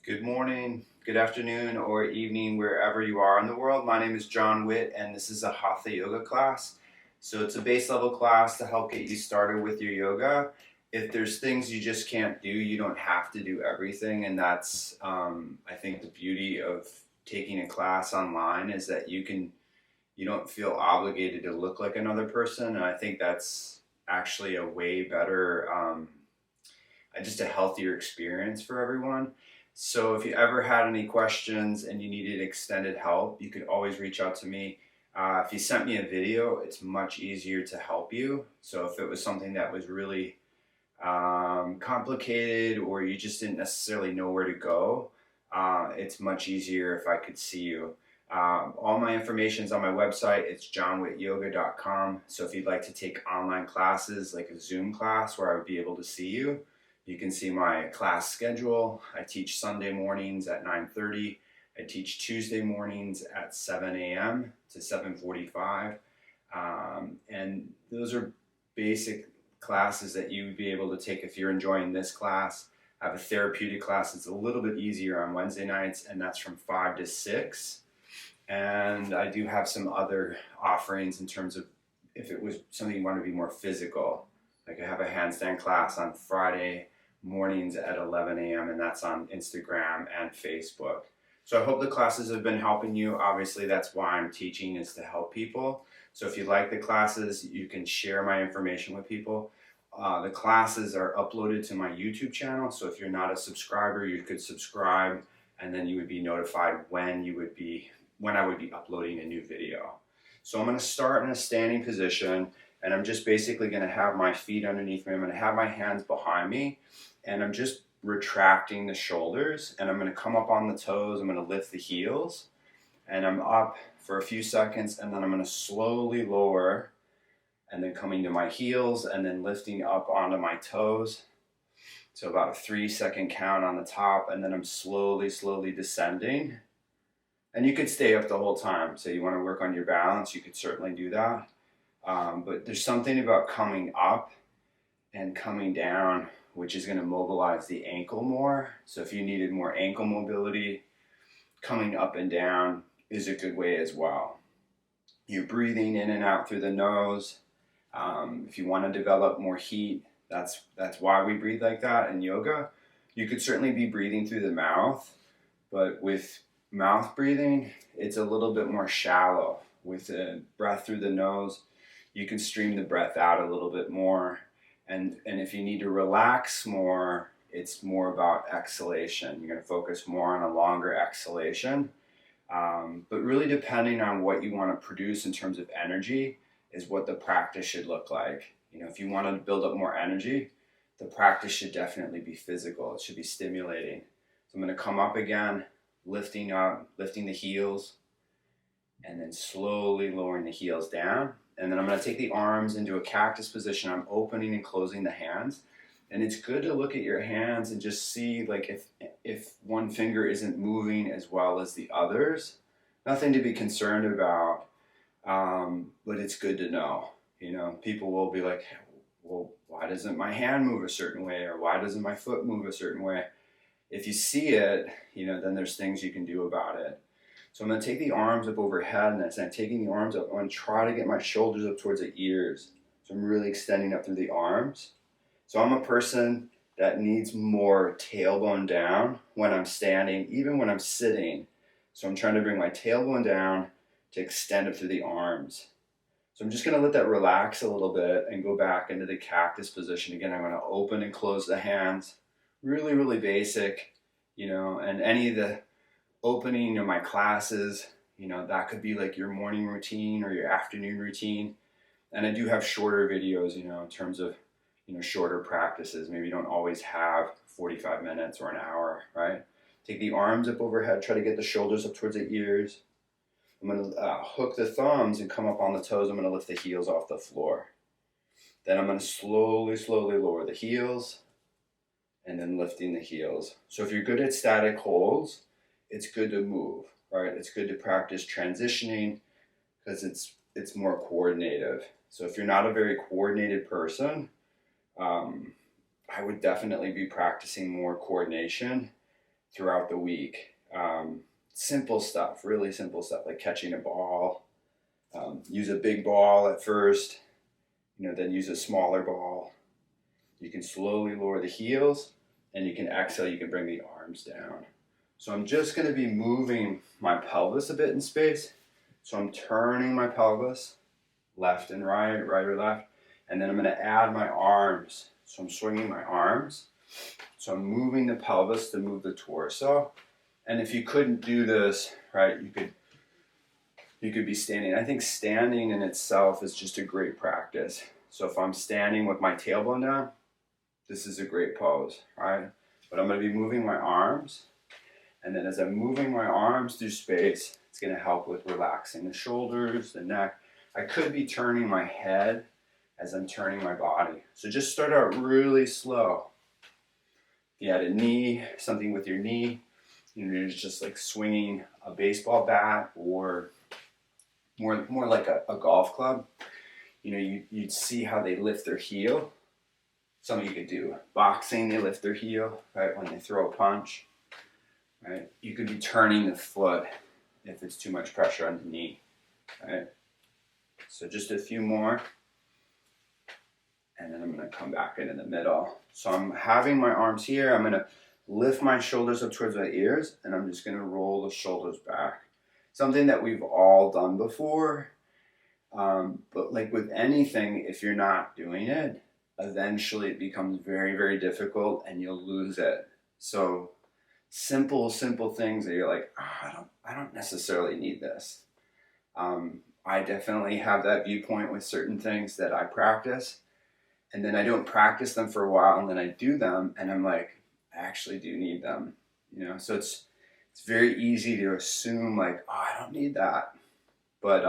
Good morning, good afternoon, or evening, wherever you are in the world. My name is Jon Witt, and this is a Hatha yoga class. So it's a base level class to help get you started with your yoga. If there's things you just can't do, you don't have to do everything, and that's I think the beauty of taking a class online is that you don't feel obligated to look like another person, and I think that's actually a way better, just a healthier experience for everyone. So if you ever had any questions and you needed extended help, you could always reach out to me. If you sent me a video, it's much easier to help you. So if it was something that was really complicated or you just didn't necessarily know where to go, it's much easier if I could see you. All my information is on my website. It's jonwittyoga.com. So if you'd like to take online classes, like a Zoom class where I would be able to see you, you can see my class schedule. I teach Sunday mornings at 9:30. I teach Tuesday mornings at 7 a.m. to 7:45. And those are basic classes that you would be able to take if you're enjoying this class. I have a therapeutic class. It's a little bit easier on Wednesday nights, and that's from 5 to 6. And I do have some other offerings in terms of if it was something you want to be more physical. Like I have a handstand class on Friday mornings at 11 a.m. and that's on Instagram and Facebook. So I hope the classes have been helping you. Obviously, that's why I'm teaching, is to help people. So if you like the classes, you can share my information with people. The classes are uploaded to my YouTube channel. So if you're not a subscriber, you could subscribe and then you would be notified when I would be uploading a new video. So I'm going to start in a standing position, and I'm just basically going to have my feet underneath me. I'm going to have my hands behind me, and I'm just retracting the shoulders, and I'm going to come up on the toes. I'm going to lift the heels, and I'm up for a few seconds, and then I'm going to slowly lower, and then coming to my heels, and then lifting up onto my toes. So about a 3-second count on the top, and then I'm slowly descending. And you could stay up the whole time. So you want to work on your balance, you could certainly do that. But there's something about coming up and coming down which is going to mobilize the ankle more. So if you needed more ankle mobility, coming up and down is a good way as well. You're breathing in and out through the nose. If you want to develop more heat, that's why we breathe like that in yoga. You could certainly be breathing through the mouth, but with mouth breathing, it's a little bit more shallow. With a breath through the nose, you can stream the breath out a little bit more. And if you need to relax more, it's more about exhalation. You're going to focus more on a longer exhalation. But really depending on what you want to produce in terms of energy is what the practice should look like. You know, if you want to build up more energy, the practice should definitely be physical. It should be stimulating. So I'm going to come up again, lifting up, lifting the heels, and then slowly lowering the heels down. And then I'm going to take the arms into a cactus position. I'm opening and closing the hands. And it's good to look at your hands and just see like if one finger isn't moving as well as the others. Nothing to be concerned about, but it's good to know. You know, people will be like, well, why doesn't my hand move a certain way? Or why doesn't my foot move a certain way? If you see it, you know, then there's things you can do about it. So I'm going to take the arms up overhead, and as I'm taking the arms up, I'm going to try to get my shoulders up towards the ears. So I'm really extending up through the arms. So I'm a person that needs more tailbone down when I'm standing, even when I'm sitting. So I'm trying to bring my tailbone down to extend up through the arms. So I'm just going to let that relax a little bit and go back into the cactus position. Again, I'm going to open and close the hands. Really, really basic, you know, and any of the opening of my classes, you know, that could be like your morning routine or your afternoon routine. And I do have shorter videos, you know, in terms of, you know, shorter practices. Maybe you don't always have 45 minutes or an hour, right? Take the arms up overhead, try to get the shoulders up towards the ears. I'm going to hook the thumbs and come up on the toes. I'm going to lift the heels off the floor. Then I'm going to slowly lower the heels and then lifting the heels. So if you're good at static holds, it's good to move, right? It's good to practice transitioning because it's more coordinative. So if you're not a very coordinated person, I would definitely be practicing more coordination throughout the week. Simple stuff, really simple stuff, like catching a ball. Use a big ball at first, then use a smaller ball. You can slowly lower the heels, and you can exhale, you can bring the arms down. So I'm just going to be moving my pelvis a bit in space. So I'm turning my pelvis left and right, right or left, and then I'm going to add my arms. So I'm swinging my arms. So I'm moving the pelvis to move the torso. And if you couldn't do this, right, you could be standing. I think standing in itself is just a great practice. So if I'm standing with my tailbone down, this is a great pose, right? But I'm going to be moving my arms. And then as I'm moving my arms through space, it's going to help with relaxing the shoulders, the neck. I could be turning my head as I'm turning my body. So just start out really slow. If you had a knee, something with your knee, you're just like swinging a baseball bat or more like a golf club. You'd see how they lift their heel. Some of you could do boxing, they lift their heel, right, when they throw a punch. Right? You could be turning the foot if it's too much pressure on the knee. Right? So just a few more. And then I'm going to come back into the middle. So I'm having my arms here. I'm going to lift my shoulders up towards my ears, and I'm just going to roll the shoulders back. Something that we've all done before. But like with anything, if you're not doing it, eventually it becomes very, very difficult and you'll lose it. So simple things that you're like, I don't necessarily need this. I definitely have that viewpoint with certain things that I practice, and then I don't practice them for a while, and then I do them, and I'm like, I actually do need them. So it's very easy to assume like, I don't need that. But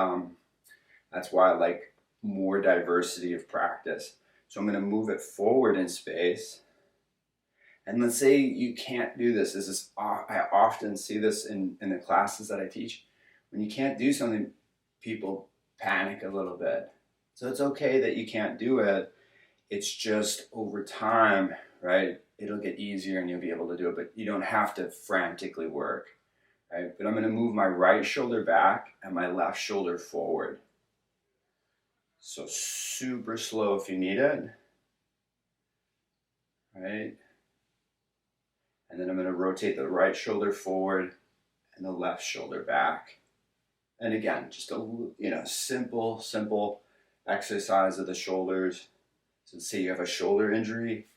that's why I like more diversity of practice. So I'm going to move it forward in space. And let's say you can't do this. I often see this in the classes that I teach. When you can't do something, people panic a little bit. So it's okay that you can't do it. It's just over time, right? It'll get easier and you'll be able to do it, but you don't have to frantically work, right? But I'm going to move my right shoulder back and my left shoulder forward. So super slow if you need it, right? And then I'm going to rotate the right shoulder forward and the left shoulder back. And again, just a simple exercise of the shoulders. So say you have a shoulder injury,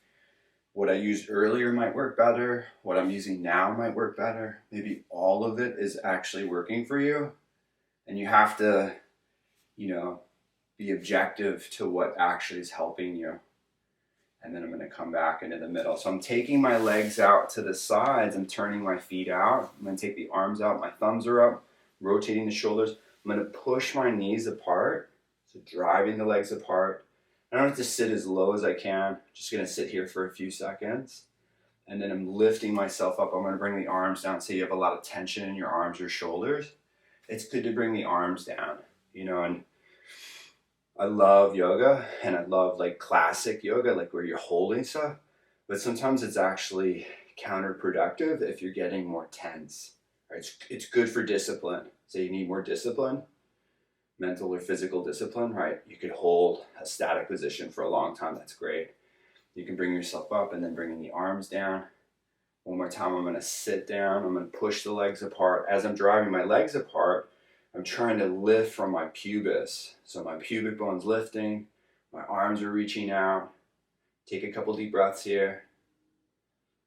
what I used earlier might work better. What I'm using now might work better. Maybe all of it is actually working for you. And you have to, be objective to what actually is helping you. And then I'm going to come back into the middle. So I'm taking my legs out to the sides. I'm turning my feet out. I'm going to take the arms out. My thumbs are up, rotating the shoulders. I'm going to push my knees apart. So driving the legs apart. I don't have to sit as low as I can. I'm just going to sit here for a few seconds. And then I'm lifting myself up. I'm going to bring the arms down. So you have a lot of tension in your arms or shoulders. It's good to bring the arms down, and I love yoga and I love like classic yoga, like where you're holding stuff, but sometimes it's actually counterproductive if you're getting more tense. Right? It's good for discipline. So you need more discipline, mental or physical discipline, right? You could hold a static position for a long time. That's great. You can bring yourself up and then bringing the arms down. One more time, I'm going to sit down. I'm going to push the legs apart. As I'm driving my legs apart, I'm trying to lift from my pubis. So my pubic bone's lifting, my arms are reaching out. Take a couple deep breaths here,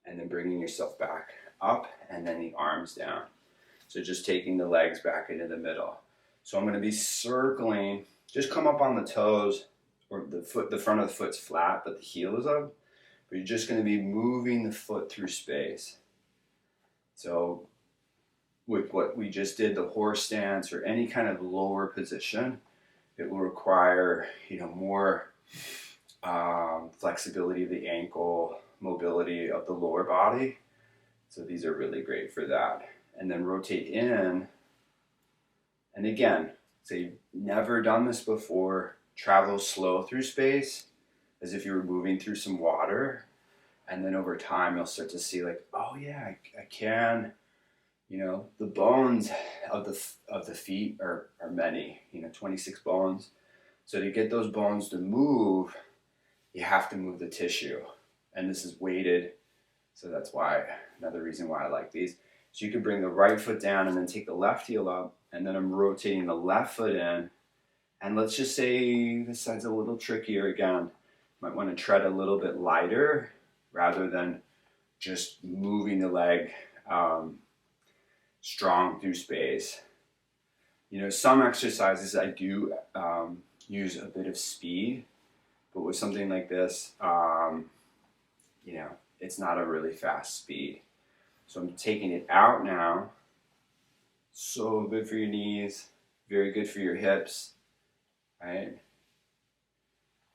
and then bringing yourself back up, and then the arms down. So just taking the legs back into the middle. So I'm going to be circling, just come up on the toes, or the front of the foot's flat, but the heel is up. But you're just going to be moving the foot through space. So with what we just did, the horse stance or any kind of lower position, it will require, more flexibility of the ankle, mobility of the lower body. So these are really great for that. And then rotate in. And again, say you've never done this before, travel slow through space as if you were moving through some water. And then over time, you'll start to see like, oh yeah, I can. You know, the bones of the feet are many, 26 bones. So to get those bones to move, you have to move the tissue. And this is weighted. So that's why, another reason why I like these. So you can bring the right foot down and then take the left heel up. And then I'm rotating the left foot in. And let's just say this side's a little trickier again. Might want to tread a little bit lighter rather than just moving the leg strong through space. Some exercises I do use a bit of speed, but with something like this, it's not a really fast speed. So I'm taking it out now. So good for your knees, very good for your hips, right?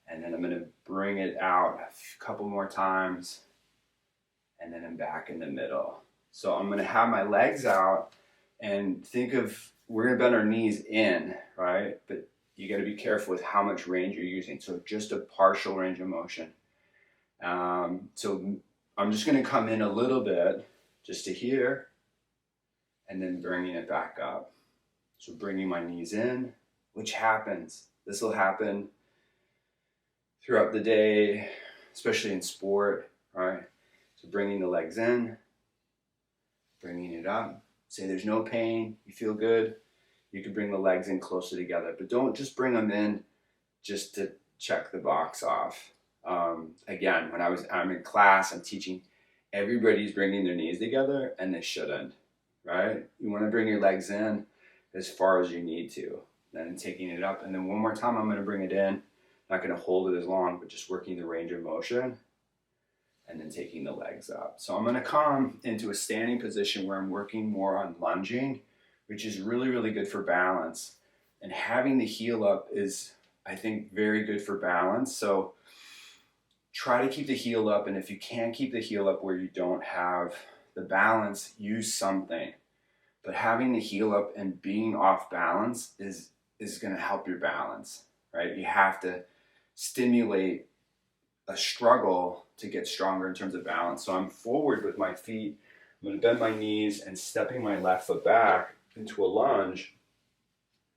And then I'm going to bring it out a couple more times, and then I'm back in the middle. So I'm going to have my legs out, and think of, we're going to bend our knees in, right? But you got to be careful with how much range you're using. So just a partial range of motion. So I'm just going to come in a little bit just to here, and then bringing it back up. So bringing my knees in, which happens. This will happen throughout the day, especially in sport, right? So bringing the legs in, bringing it up. Say there's no pain, you feel good. You can bring the legs in closer together, but don't just bring them in just to check the box off. Again, when I'm in class, I'm teaching, everybody's bringing their knees together, and they shouldn't, right? You want to bring your legs in as far as you need to, then taking it up. And then one more time, I'm going to bring it in. Not going to hold it as long, but just working the range of motion, and then taking the legs up. So I'm going to come into a standing position where I'm working more on lunging, which is really, really good for balance. And having the heel up is, I think, very good for balance. So try to keep the heel up, and if you can't keep the heel up where you don't have the balance, use something. But having the heel up and being off balance is going to help your balance, right? You have to stimulate a struggle to get stronger in terms of balance. So I'm forward with my feet. I'm going to bend my knees and stepping my left foot back into a lunge.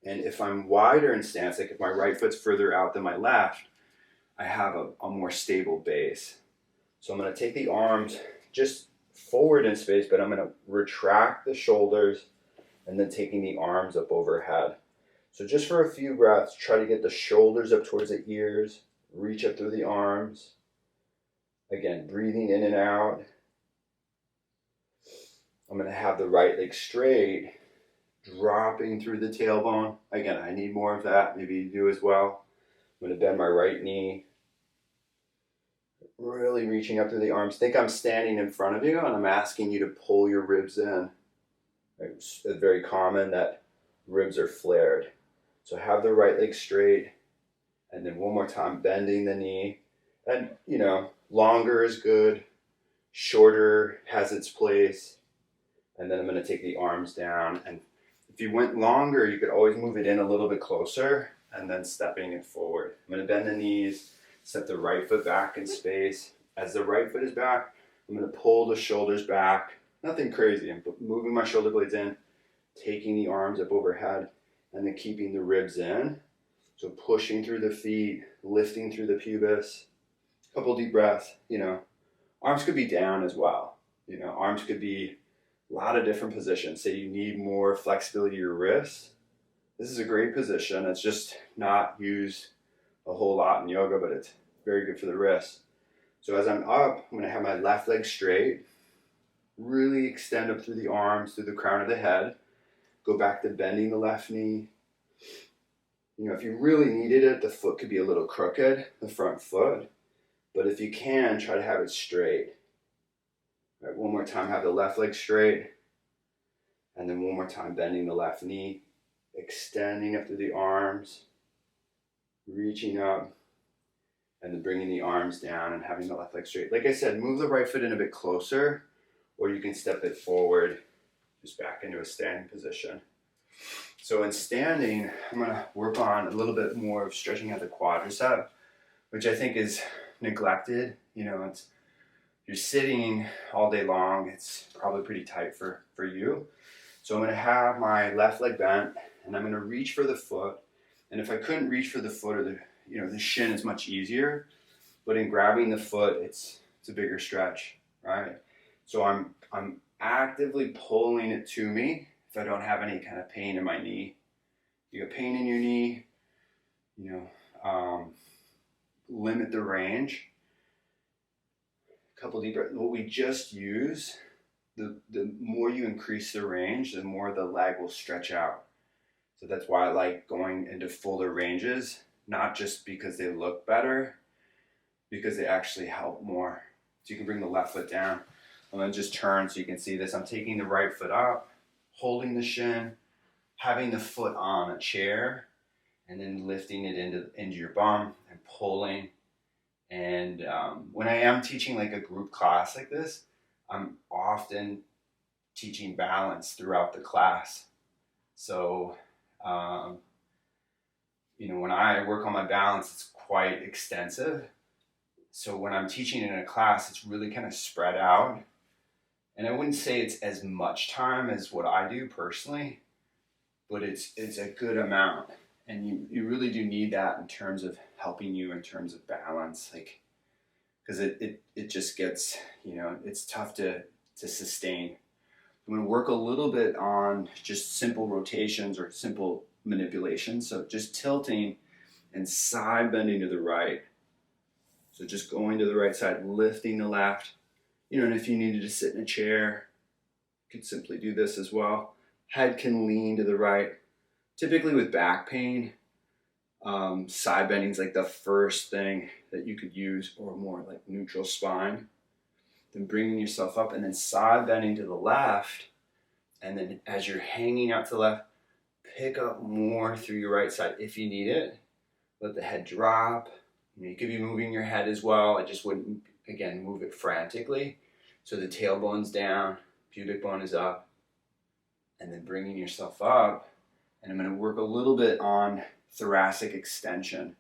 And if I'm wider in stance, like if my right foot's further out than my left, I have a more stable base. So I'm going to take the arms just forward in space, but I'm going to retract the shoulders and then taking the arms up overhead. So just for a few breaths, try to get the shoulders up towards the ears, reach up through the arms. Again, breathing in and out. I'm going to have the right leg straight, dropping through the tailbone. Again, I need more of that. Maybe you do as well. I'm going to bend my right knee. Really reaching up through the arms. Think I'm standing in front of you and I'm asking you to pull your ribs in. It's very common that ribs are flared. So have the right leg straight, and then one more time, bending the knee. And, longer is good, shorter has its place. And then I'm going to take the arms down. And if you went longer, you could always move it in a little bit closer and then stepping it forward. I'm going to bend the knees, step the right foot back in space. As the right foot is back, I'm going to pull the shoulders back. Nothing crazy. I'm moving my shoulder blades in, taking the arms up overhead, and then keeping the ribs in. So pushing through the feet, lifting through the pubis. A couple deep breaths. Arms could be down as well. Arms could be a lot of different positions. Say you need more flexibility to your wrists. This is a great position. It's just not used a whole lot in yoga, but it's very good for the wrists. So as I'm up, I'm going to have my left leg straight. Really extend up through the arms, through the crown of the head. Go back to bending the left knee. If you really needed it, the foot could be a little crooked, the front foot. But if you can, try to have it straight. All right, one more time, have the left leg straight. And then one more time, bending the left knee. Extending up through the arms. Reaching up. And then bringing the arms down and having the left leg straight. Like I said, move the right foot in a bit closer. Or you can step it forward, just back into a standing position. So in standing, I'm going to work on a little bit more of stretching out the quadricep, which I think is neglected. It's If you're sitting all day long, it's probably pretty tight for you. So I'm going to have my left leg bent, and I'm going to reach for the foot. And if I couldn't reach for the foot, or the shin is much easier, but in grabbing the foot, it's a bigger stretch, right? So I'm actively pulling it to me if I don't have any kind of pain in my knee. You got pain in your knee, limit the range. A couple deep breaths. What we just use, the more you increase the range, the more the leg will stretch out. So that's why I like going into fuller ranges, not just because they look better, because they actually help more. So you can bring the left foot down and then just turn so you can see this. I'm taking the right foot up, holding the shin, having the foot on a chair, and then lifting it into your bum and pulling. And when I am teaching like a group class like this, I'm often teaching balance throughout the class. So, when I work on my balance, it's quite extensive. So when I'm teaching in a class, it's really kind of spread out. And I wouldn't say it's as much time as what I do personally, but it's a good amount. And you really do need that in terms of helping you in terms of balance, like, because it just gets, it's tough to sustain. I'm going to work a little bit on just simple rotations or simple manipulations. So just tilting and side bending to the right. So just going to the right side, lifting the left. And if you needed to sit in a chair, you could simply do this as well. Head can lean to the right. Typically with back pain, side bending is like the first thing that you could use, or more like neutral spine. Then bringing yourself up and then side bending to the left. And then as you're hanging out to the left, pick up more through your right side if you need it. Let the head drop. You could be moving your head as well. I just wouldn't, again, move it frantically. So the tailbone's down, pubic bone is up. And then bringing yourself up. And I'm going to work a little bit on thoracic extension.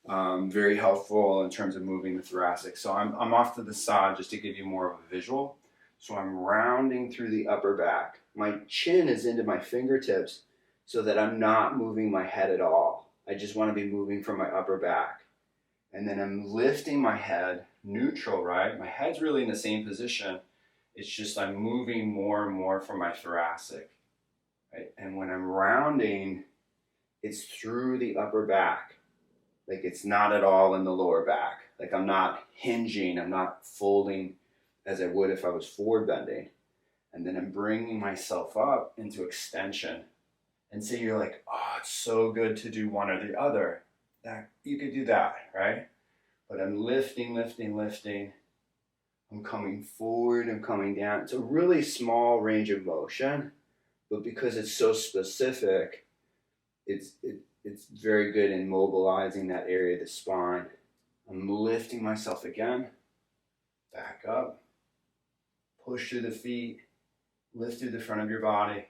Very helpful in terms of moving the thoracic. So I'm off to the side just to give you more of a visual. So I'm rounding through the upper back. My chin is into my fingertips so that I'm not moving my head at all. I just want to be moving from my upper back. And then I'm lifting my head, neutral, right? My head's really in the same position. It's just I'm moving more and more from my thoracic. Right? And when I'm rounding, it's through the upper back. Like it's not at all in the lower back. Like I'm not hinging, I'm not folding as I would if I was forward bending. And then I'm bringing myself up into extension. And say you're like, oh, it's so good to do one or the other. That you could do that, right? But I'm lifting, lifting, lifting. I'm coming forward, I'm coming down. It's a really small range of motion, but because it's so specific, it's very good in mobilizing that area of the spine. I'm lifting myself again, back up, push through the feet, lift through the front of your body.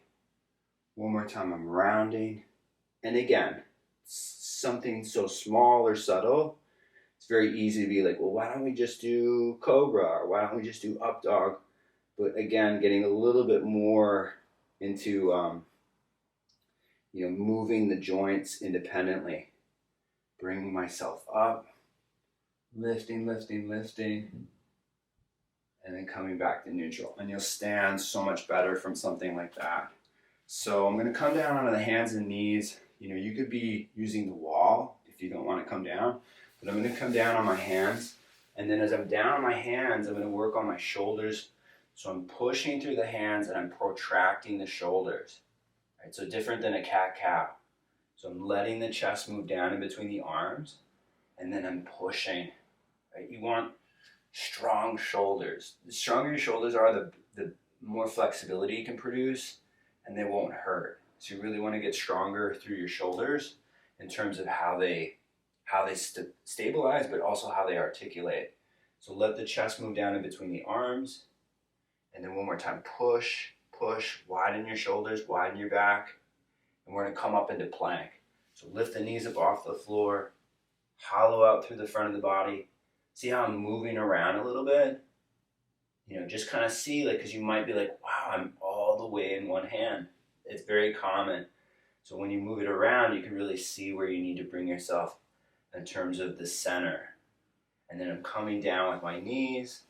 One more time, I'm rounding. And again, something so small or subtle, it's very easy to be like, well, why don't we just do Cobra, or why don't we just do up dog? But again, getting a little bit more into moving the joints independently, bringing myself up, lifting, lifting, lifting, and then coming back to neutral. And you'll stand so much better from something like that. So I'm going to come down onto the hands and knees. You could be using the wall if you don't want to come down, but I'm going to come down on my hands. And then as I'm down on my hands, I'm going to work on my shoulders. So I'm pushing through the hands and I'm protracting the shoulders. Right? So different than a cat-cow. So I'm letting the chest move down in between the arms, and then I'm pushing. Right? You want strong shoulders. The stronger your shoulders are, the more flexibility you can produce, and they won't hurt. So you really want to get stronger through your shoulders in terms of how they stabilize, but also how they articulate. So let the chest move down in between the arms, and then one more time, push, push, widen your shoulders, widen your back, and we're going to come up into plank. So lift the knees up off the floor, hollow out through the front of the body. See how I'm moving around a little bit? just kind of see, like, because you might be like, wow, I'm all the way in one hand. It's very common. So when you move it around, you can really see where you need to bring yourself in terms of the center. And then I'm coming down with my knees.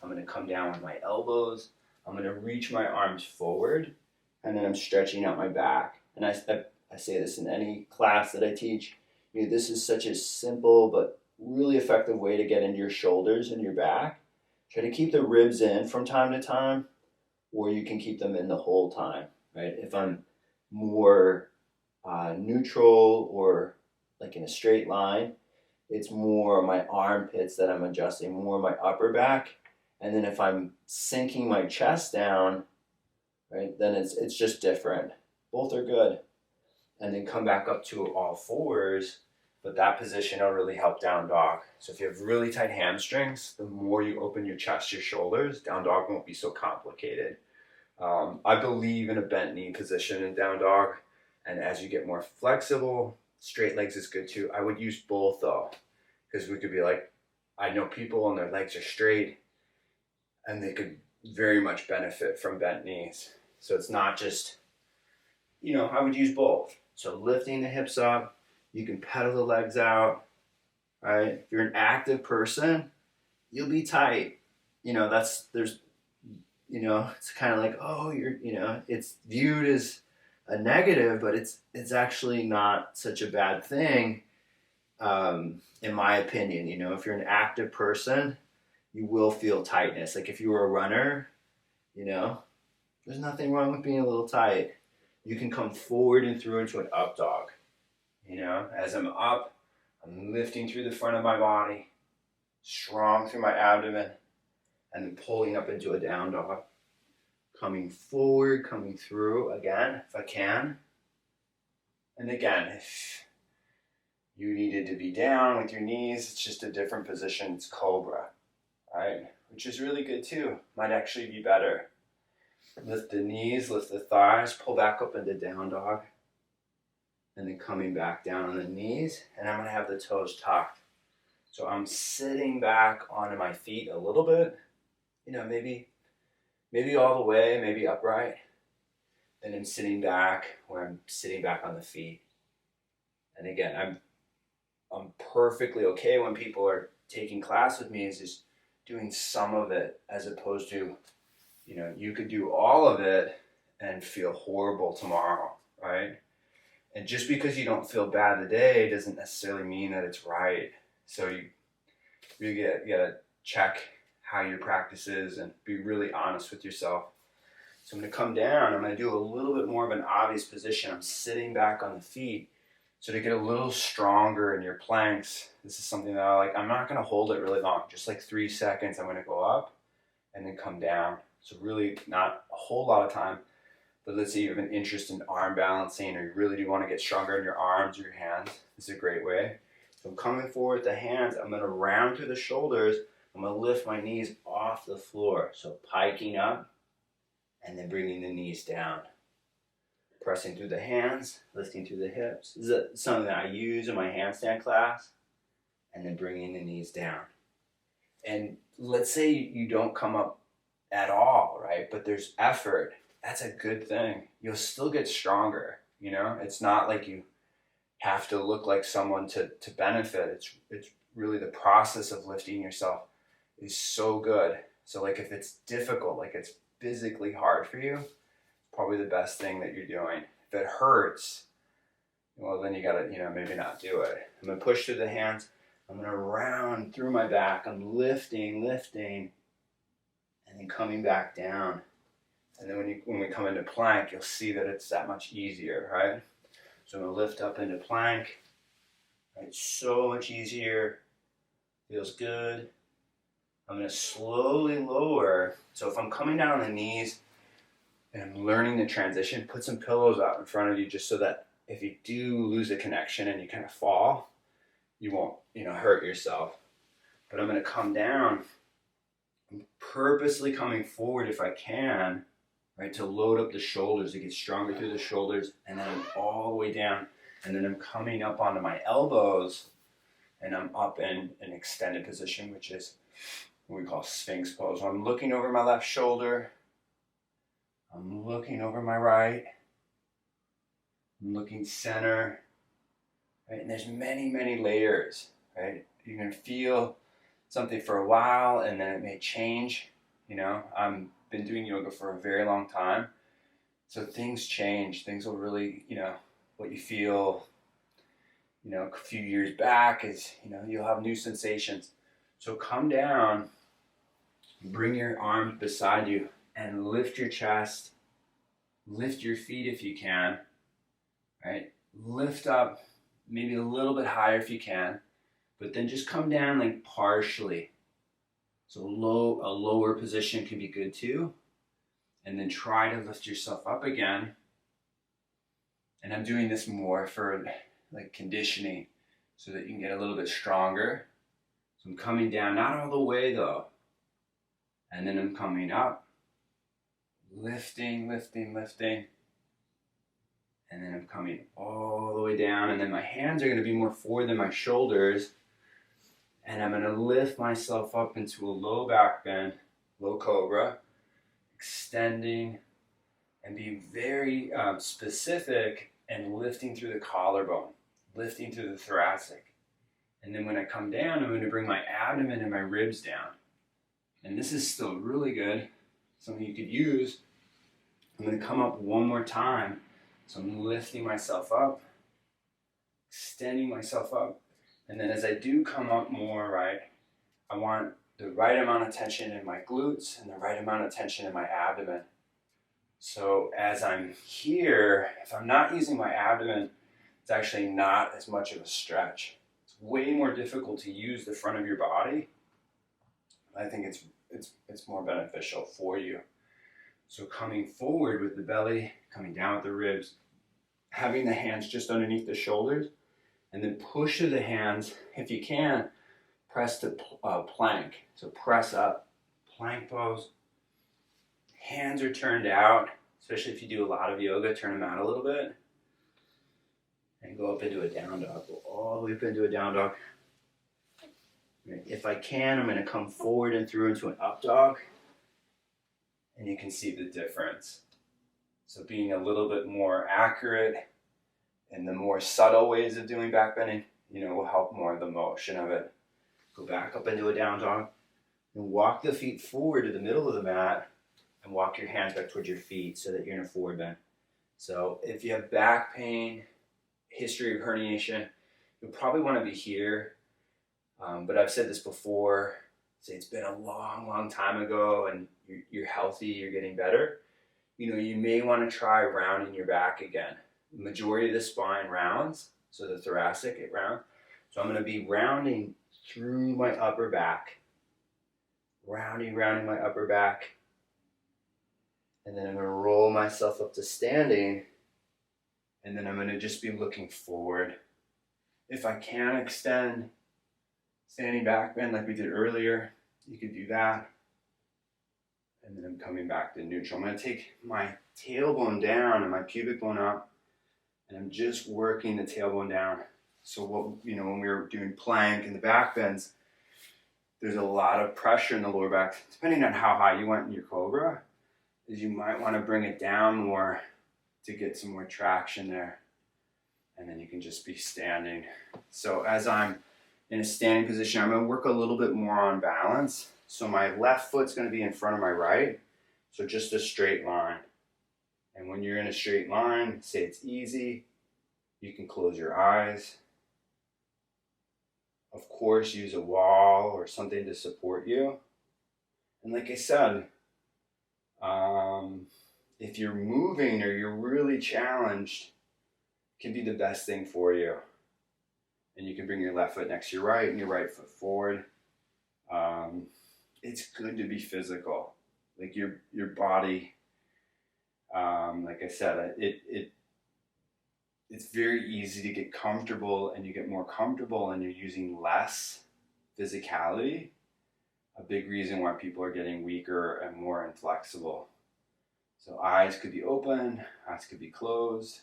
I'm going to come down with my elbows. I'm going to reach my arms forward, and then I'm stretching out my back. And I say this in any class that I teach. This is such a simple but really effective way to get into your shoulders and your back. Try to keep the ribs in from time to time, or you can keep them in the whole time, right? If I'm more neutral or like in a straight line, it's more my armpits that I'm adjusting, more my upper back. And then if I'm sinking my chest down, right, then it's just different. Both are good. And then come back up to all fours, but that position will really help down dog. So if you have really tight hamstrings, the more you open your chest, your shoulders, down dog won't be so complicated. I believe in a bent knee position in down dog. And as you get more flexible, straight legs is good too. I would use both though, because we could be like, I know people and their legs are straight and they could very much benefit from bent knees. So it's not just, I would use both. So lifting the hips up, you can pedal the legs out, right? If you're an active person, you'll be tight. It's kind of like, oh, it's viewed as a negative, but it's actually not such a bad thing, in my opinion. If you're an active person, you will feel tightness. Like if you were a runner, there's nothing wrong with being a little tight. You can come forward and through into an up dog. As I'm up, I'm lifting through the front of my body, strong through my abdomen, and then pulling up into a down dog. Coming forward, coming through again, if I can. And again, if you needed to be down with your knees, it's just a different position. It's Cobra, right? Which is really good too. Might actually be better. Lift the knees, lift the thighs, pull back up into down dog. And then coming back down on the knees, and I'm going to have the toes tucked. So I'm sitting back onto my feet a little bit, maybe all the way, maybe upright. Then I'm sitting back where I'm sitting back on the feet. And again, I'm perfectly okay when people are taking class with me is just doing some of it as opposed to, you could do all of it and feel horrible tomorrow, right? And just because you don't feel bad today doesn't necessarily mean that it's right. So you gotta check how your practice is and be really honest with yourself. So I'm gonna come down, I'm gonna do a little bit more of an obvious position. I'm sitting back on the feet. So to get a little stronger in your planks, this is something that I like. I'm not gonna hold it really long, just like 3 seconds. I'm gonna go up and then come down. So really not a whole lot of time. But let's say you have an interest in arm balancing or you really do want to get stronger in your arms or your hands. This is a great way. So I'm coming forward with the hands. I'm going to round through the shoulders. I'm going to lift my knees off the floor. So piking up and then bringing the knees down. Pressing through the hands, lifting through the hips. This is something that I use in my handstand class. And then bringing the knees down. And let's say you don't come up at all, right? But there's effort. That's a good thing. You'll still get stronger, It's not like you have to look like someone to benefit. It's really the process of lifting yourself is so good. So like if it's difficult, like it's physically hard for you, probably the best thing that you're doing. If it hurts, well then you gotta, maybe not do it. I'm gonna push through the hands. I'm gonna round through my back. I'm lifting, and then coming back down. And then when we come into plank, you'll see that it's that much easier, right? So I'm going to lift up into plank. Right, so much easier. Feels good. I'm going to slowly lower. So if I'm coming down on the knees and I'm learning the transition, put some pillows out in front of you just so that if you do lose a connection and you kind of fall, you won't, hurt yourself. But I'm going to come down. I'm purposely coming forward if I can, right, to load up the shoulders, to get stronger through the shoulders, and then I'm all the way down, and then I'm coming up onto my elbows, and I'm up in an extended position, which is what we call Sphinx Pose. So I'm looking over my left shoulder. I'm looking over my right. I'm looking center. Right? And there's many, many layers. Right? You're going to feel something for a while and then it may change. You know, I've been doing yoga for a very long time. So things change. Things will really, you know, what you feel, you know, a few years back is, you know, you'll have new sensations. So come down, bring your arms beside you and lift your chest, lift your feet if you can, right? Lift up maybe a little bit higher if you can, but then just come down like partially. So a lower position can be good too. And then try to lift yourself up again. And I'm doing this more for like conditioning so that you can get a little bit stronger. So I'm coming down, not all the way though. And then I'm coming up, lifting, lifting, lifting. And then I'm coming all the way down. And then my hands are going to be more forward than my shoulders. And I'm going to lift myself up into a low back bend, low cobra. Extending and being very specific and lifting through the collarbone, lifting through the thoracic. And then when I come down, I'm going to bring my abdomen and my ribs down. And this is still really good, something you could use. I'm going to come up one more time. So I'm lifting myself up, extending myself up. And then as I do come up more, right, I want the right amount of tension in my glutes and the right amount of tension in my abdomen. So as I'm here, if I'm not using my abdomen, it's actually not as much of a stretch. It's way more difficult to use the front of your body. I think it's more beneficial for you. So coming forward with the belly, coming down with the ribs, having the hands just underneath the shoulders, and then push to the hands, if you can, press to plank. So press up, plank pose. Hands are turned out, especially if you do a lot of yoga, turn them out a little bit. And go up into a down dog, go all the way up into a down dog. If I can, I'm going to come forward and through into an up dog. And you can see the difference. So being a little bit more accurate and the more subtle ways of doing back bending, you know, will help more of the motion of it. Go back up into a down dog and walk the feet forward to the middle of the mat and walk your hands back towards your feet so that you're in a forward bend. So if you have back pain, history of herniation, you'll probably want to be here. But I've said this before, say it's been a long, long time ago and you're healthy, you're getting better. You know, you may want to try rounding your back again. The majority of the spine rounds, so the thoracic, it rounds. So I'm going to be rounding through my upper back. Rounding my upper back. And then I'm going to roll myself up to standing. And then I'm going to just be looking forward. If I can extend standing back bend like we did earlier, you could do that. And then I'm coming back to neutral. I'm going to take my tailbone down and my pubic bone up. And I'm just working the tailbone down. So what, you know, when we were doing plank and the back bends, there's a lot of pressure in the lower back. Depending on how high you went in your Cobra, is you might want to bring it down more to get some more traction there. And then you can just be standing. So as I'm in a standing position, I'm going to work a little bit more on balance. So my left foot's going to be in front of my right. So just a straight line. And when you're in a straight line, say it's easy, you can close your eyes. Of course, use a wall or something to support you. And like I said, if you're moving or you're really challenged, it can be the best thing for you. And you can bring your left foot next to your right and your right foot forward. It's good to be physical. Like your body, like I said, it's very easy to get comfortable, and you get more comfortable and you're using less physicality. A big reason why people are getting weaker and more inflexible. So eyes could be open, eyes could be closed.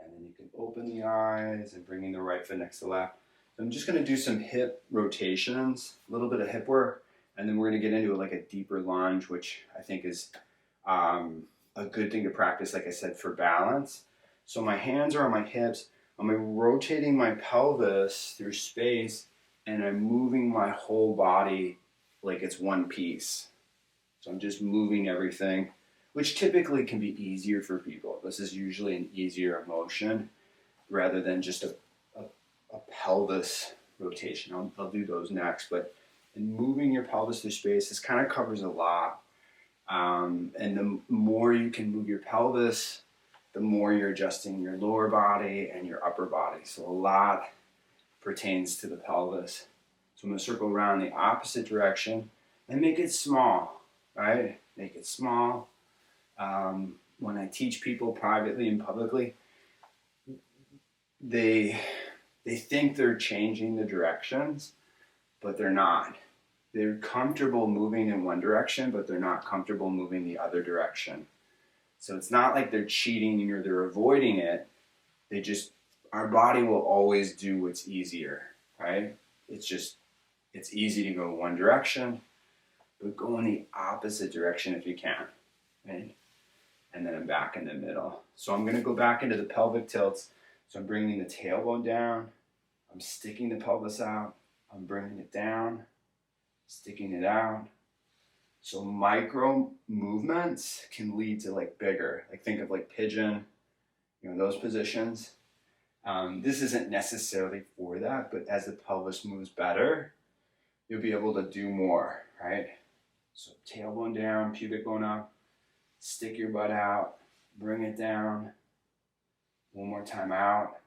And then you can open the eyes and bringing the right foot next to left. So I'm just going to do some hip rotations, a little bit of hip work, and then we're going to get into like a deeper lunge, which I think is a good thing to practice, like I said, for balance. So my hands are on my hips. I'm rotating my pelvis through space, and I'm moving my whole body like it's one piece. So I'm just moving everything, which typically can be easier for people. This is usually an easier motion rather than just a pelvis rotation. I'll do those next, but in moving your pelvis through space, this kind of covers a lot. And the more you can move your pelvis, the more you're adjusting your lower body and your upper body. So a lot pertains to the pelvis. So I'm going to circle around the opposite direction and make it small, right? Make it small. When I teach people privately and publicly, they think they're changing the directions, but they're not. They're comfortable moving in one direction, but they're not comfortable moving the other direction. So it's not like they're cheating or they're avoiding it. Our body will always do what's easier, right? It's easy to go one direction, but go in the opposite direction if you can, right? And then I'm back in the middle. So I'm gonna go back into the pelvic tilts. So I'm bringing the tailbone down, I'm sticking the pelvis out, I'm bringing it down, sticking it out. So micro movements can lead to like bigger, like think of like pigeon, those positions. This isn't necessarily for that, but as the pelvis moves better, you'll be able to do more, right? So tailbone down, pubic bone up, stick your butt out, bring it down, one more time out,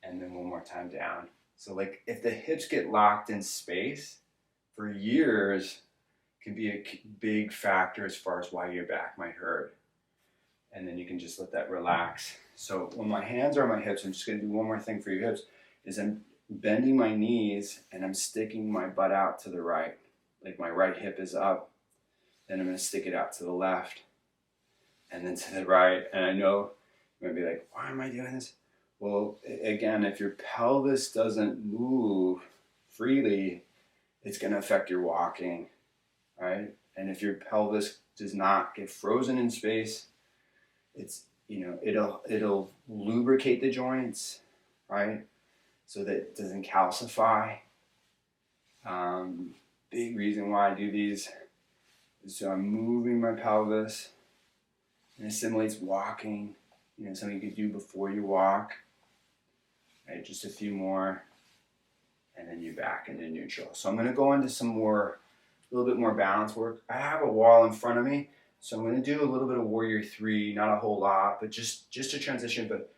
and then one more time down. So like if the hips get locked in space for years, can be a big factor as far as why your back might hurt. And then you can just let that relax. So when my hands are on my hips, I'm just gonna do one more thing for your hips, is I'm bending my knees and I'm sticking my butt out to the right. Like my right hip is up, then I'm gonna stick it out to the left, and then to the right. And I know you might be like, why am I doing this? Well, again, if your pelvis doesn't move freely, it's gonna affect your walking, right? And if your pelvis does not get frozen in space, it'll lubricate the joints, right? So that it doesn't calcify. Big reason why I do these is so I'm moving my pelvis, and it simulates walking. Something you could do before you walk. Right, just a few more, and then you're back into neutral. So I'm going to go into a little bit more balance work. I have a wall in front of me, so I'm going to do a little bit of Warrior 3, not a whole lot, but just a transition. But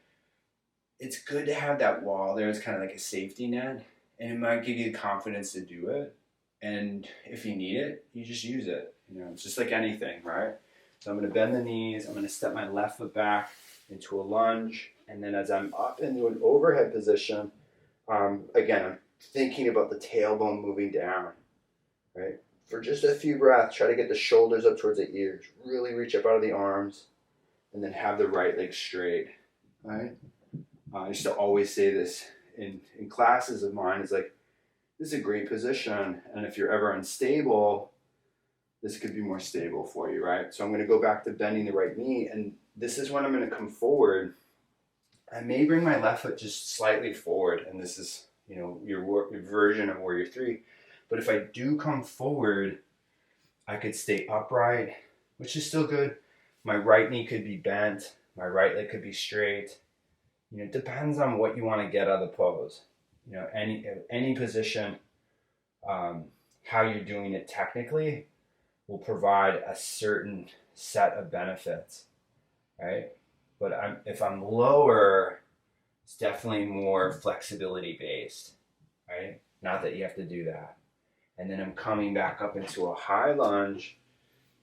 it's good to have that wall there. It's kind of like a safety net, and it might give you the confidence to do it. And if you need it, you just use it. It's just like anything, right? So I'm going to bend the knees. I'm going to step my left foot back into a lunge, and then as I'm up into an overhead position, again, I'm thinking about the tailbone moving down, right? For just a few breaths, try to get the shoulders up towards the ears. Really reach up out of the arms, and then have the right leg straight, right? I used to always say this in classes of mine, is like, this is a great position, and if you're ever unstable, this could be more stable for you, right? So I'm going to go back to bending the right knee, and this is when I'm going to come forward. I may bring my left foot just slightly forward, and this is, your version of Warrior 3. But if I do come forward, I could stay upright, which is still good. My right knee could be bent. My right leg could be straight. It depends on what you want to get out of the pose. Any position, how you're doing it technically will provide a certain set of benefits, right? But if I'm lower, it's definitely more flexibility based, right? Not that you have to do that. And then I'm coming back up into a high lunge,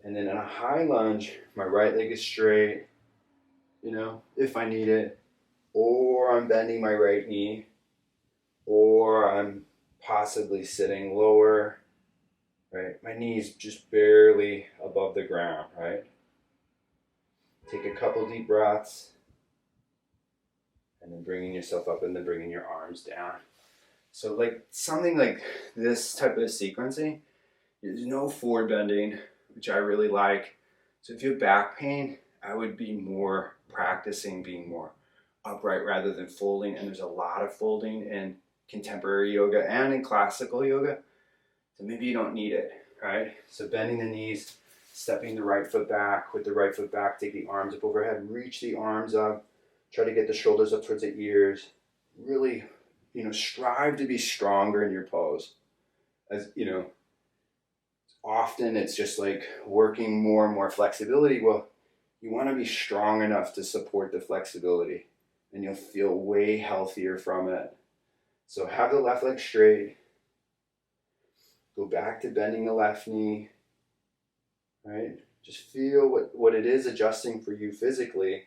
and then in a high lunge, my right leg is straight, if I need it, or I'm bending my right knee, or I'm possibly sitting lower, right? My knee's just barely above the ground, right? Take a couple deep breaths, and then bringing yourself up, and then bringing your arms down. So like something like this type of sequencing, there's no forward bending, which I really like. So if you have back pain, I would be more practicing being more upright rather than folding. And there's a lot of folding in contemporary yoga and in classical yoga. So maybe you don't need it, right? So bending the knees, stepping the right foot back. With the right foot back, take the arms up overhead, reach the arms up. Try to get the shoulders up towards the ears. Really, strive to be stronger in your pose. As often it's just like working more and more flexibility. Well, you want to be strong enough to support the flexibility, and you'll feel way healthier from it. So have the left leg straight. Go back to bending the left knee, right? Just feel what it is adjusting for you physically.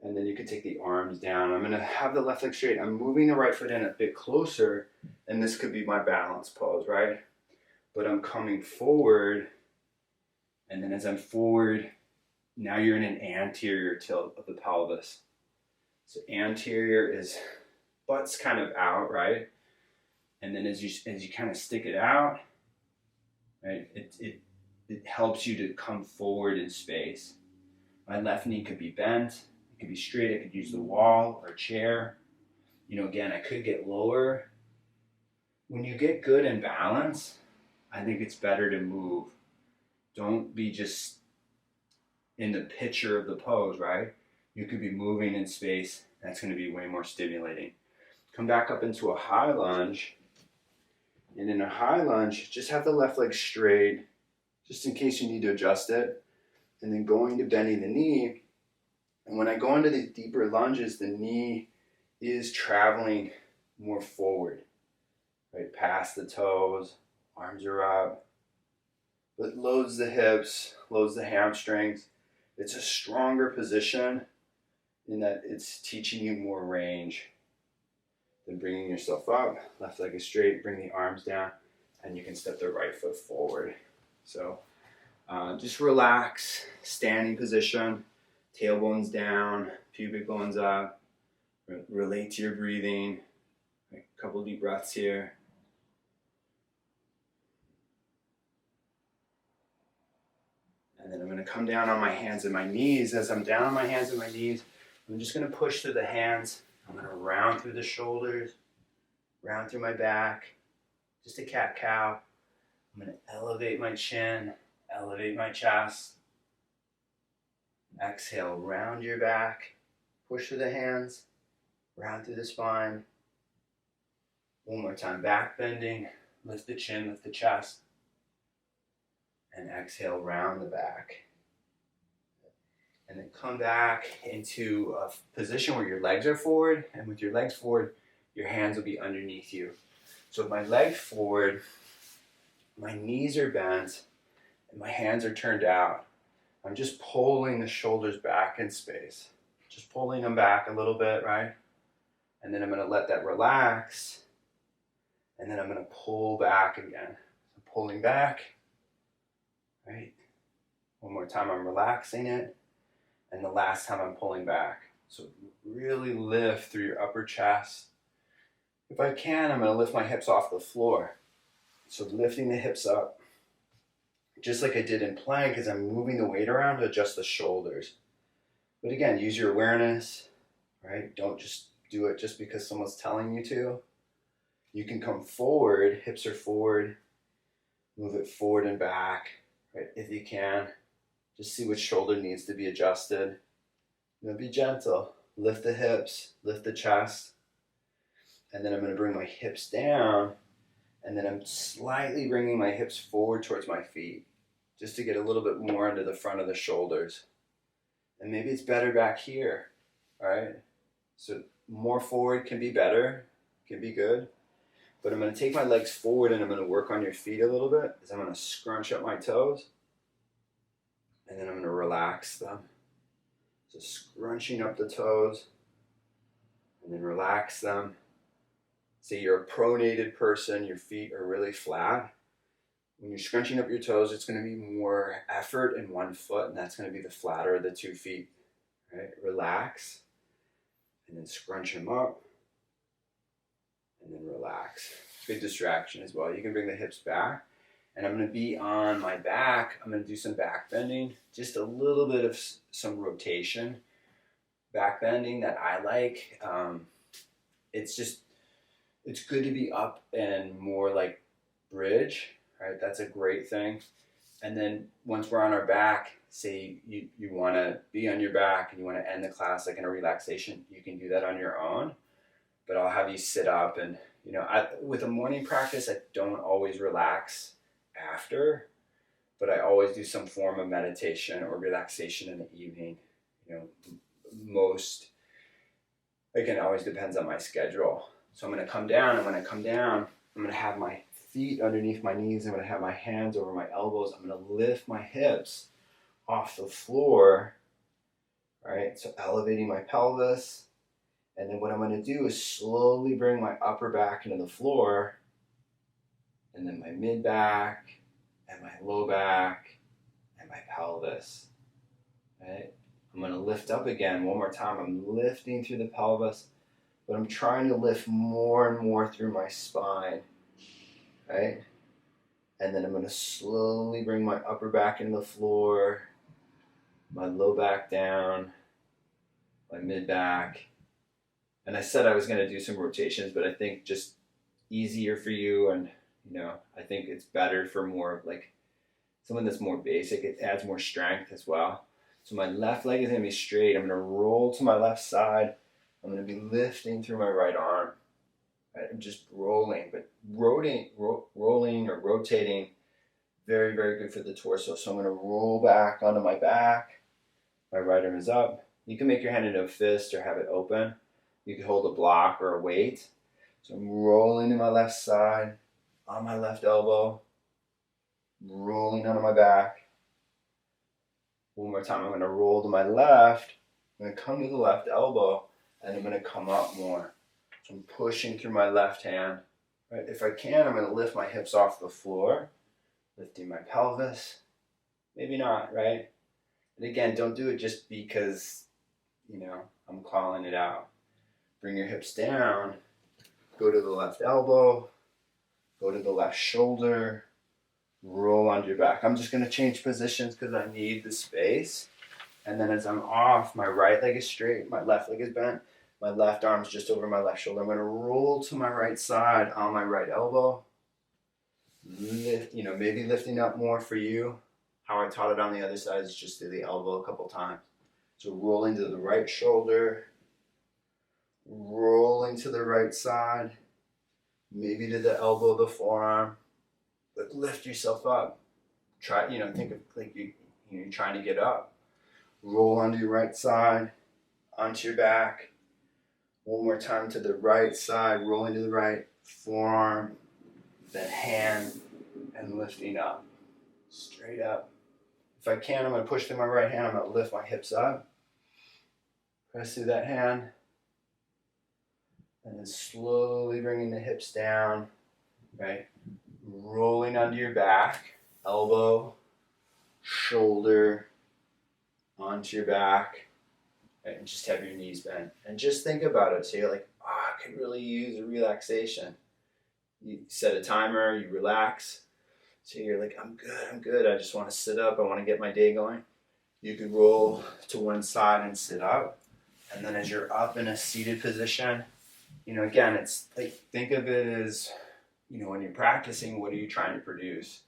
And then you can take the arms down. I'm gonna have the left leg straight. I'm moving the right foot in a bit closer, and this could be my balance pose, right? But I'm coming forward, and then as I'm forward, now you're in an anterior tilt of the pelvis. So anterior is butt's kind of out, right? And then as you kind of stick it out, right, it helps you to come forward in space. My left knee could be bent, it could be straight, I could use the wall or a chair. Again, I could get lower. When you get good in balance, I think it's better to move. Don't be just in the picture of the pose, right? You could be moving in space. That's going to be way more stimulating. Come back up into a high lunge. And in a high lunge, just have the left leg straight, just in case you need to adjust it. And then going to bending the knee. And when I go into these deeper lunges, the knee is traveling more forward, right? Past the toes, arms are up. It loads the hips, loads the hamstrings. It's a stronger position in that it's teaching you more range. Then bringing yourself up, left leg is straight, bring the arms down, and you can step the right foot forward. So just relax, standing position, tailbones down, pubic bones up, relate to your breathing. A couple deep breaths here. And then I'm going to come down on my hands and my knees. As I'm down on my hands and my knees, I'm just going to push through the hands. I'm going to round through the shoulders, round through my back, just a cat-cow. I'm going to elevate my chin, elevate my chest. Exhale, round your back, push through the hands, round through the spine. One more time, back bending, lift the chin, lift the chest. And exhale, round the back. And then come back into a position where your legs are forward, and with your legs forward, your hands will be underneath you. So with my legs forward, my knees are bent, and my hands are turned out. I'm just pulling the shoulders back in space. Just pulling them back a little bit, right? And then I'm going to let that relax, and then I'm going to pull back again. So pulling back, right? One more time, I'm relaxing it. And the last time I'm pulling back. So really lift through your upper chest. If I can, I'm going to lift my hips off the floor. So lifting the hips up, just like I did in plank, as I'm moving the weight around to adjust the shoulders. But again, use your awareness, right? Don't just do it just because someone's telling you to. You can come forward, hips are forward, move it forward and back, right? If you can. Just see which shoulder needs to be adjusted. Be gentle. Lift the hips, lift the chest. And then I'm going to bring my hips down. And then I'm slightly bringing my hips forward towards my feet, just to get a little bit more into the front of the shoulders. And maybe it's better back here, all right? So more forward can be better, can be good. But I'm going to take my legs forward and I'm going to work on your feet a little bit. I'm going to scrunch up my toes. And then I'm going to relax them. So scrunching up the toes and then relax them. Say you're a pronated person, your feet are really flat. When you're scrunching up your toes, it's going to be more effort in one foot, and that's going to be the flatter of the 2 feet. Right? Relax, and then scrunch them up, and then relax. Good distraction as well. You can bring the hips back, and I'm going to be on my back. I'm going to do some back bending, just a little bit of some rotation back bending that I like. It's good to be up and more like bridge, right? That's a great thing. And then once we're on our back, say you want to be on your back and you want to end the class like in a relaxation, you can do that on your own. But I'll have you sit up, and with a morning practice, I don't always relax after, but I always do some form of meditation or relaxation in the evening. Most, again, it always depends on my schedule. So I'm going to come down, and when I come down, I'm going to have my feet underneath my knees. I'm going to have my hands over my elbows. I'm going to lift my hips off the floor, right? So elevating my pelvis. And then what I'm going to do is slowly bring my upper back into the floor, and then my mid back, and my low back, and my pelvis, right? I'm going to lift up again one more time. I'm lifting through the pelvis, but I'm trying to lift more and more through my spine, right? And then I'm going to slowly bring my upper back into the floor, my low back down, my mid back. And I said I was going to do some rotations, but I think just easier for you, and I think it's better for more like someone that's more basic. It adds more strength as well. So my left leg is going to be straight. I'm going to roll to my left side. I'm going to be lifting through my right arm. Right? I'm just rolling, but rolling or rotating, very, very good for the torso. So I'm going to roll back onto my back. My right arm is up. You can make your hand into a fist or have it open. You can hold a block or a weight. So I'm rolling to my left side, on my left elbow, rolling onto my back. One more time, I'm going to roll to my left. I'm going to come to the left elbow, and I'm going to come up more. So I'm pushing through my left hand. Right? If I can, I'm going to lift my hips off the floor, lifting my pelvis. Maybe not, right? And again, don't do it just because, I'm calling it out. Bring your hips down, go to the left elbow, go to the left shoulder, roll onto your back. I'm just going to change positions because I need the space. And then as I'm off, my right leg is straight, my left leg is bent, my left arm's just over my left shoulder. I'm going to roll to my right side on my right elbow. Lift, maybe lifting up more for you. How I taught it on the other side is just do the elbow a couple times. So rolling to the right shoulder, rolling to the right side, maybe to the elbow, the forearm, but lift yourself up. Try, think of like you're trying to get up. Roll onto your right side, onto your back. One more time to the right side, rolling to the right, forearm, then hand, and lifting up, straight up. If I can, I'm going to push through my right hand. I'm going to lift my hips up, press through that hand, and then slowly bringing the hips down, right? Rolling onto your back, elbow, shoulder, onto your back, right? And just have your knees bent. And just think about it. So you're like, I could really use a relaxation. You set a timer, you relax. So you're like, I'm good. I just want to sit up. I want to get my day going. You could roll to one side and sit up. And then as you're up in a seated position, again, it's like, think of it as, when you're practicing, what are you trying to produce?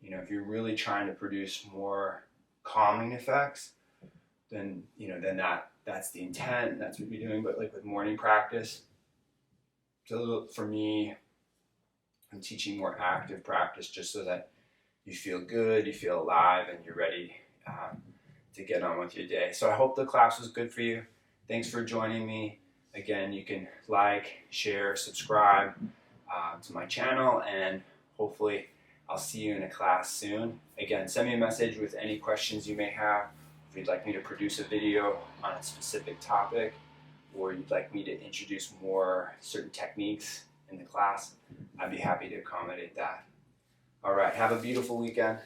If you're really trying to produce more calming effects, then, that's the intent, that's what you're doing. But like with morning practice, so for me, I'm teaching more active practice just so that you feel good, you feel alive, and you're ready to get on with your day. So I hope the class was good for you. Thanks for joining me. Again, you can like, share, subscribe to my channel, and hopefully I'll see you in a class soon. Again, send me a message with any questions you may have. If you'd like me to produce a video on a specific topic, or you'd like me to introduce more certain techniques in the class, I'd be happy to accommodate that. All right, have a beautiful weekend.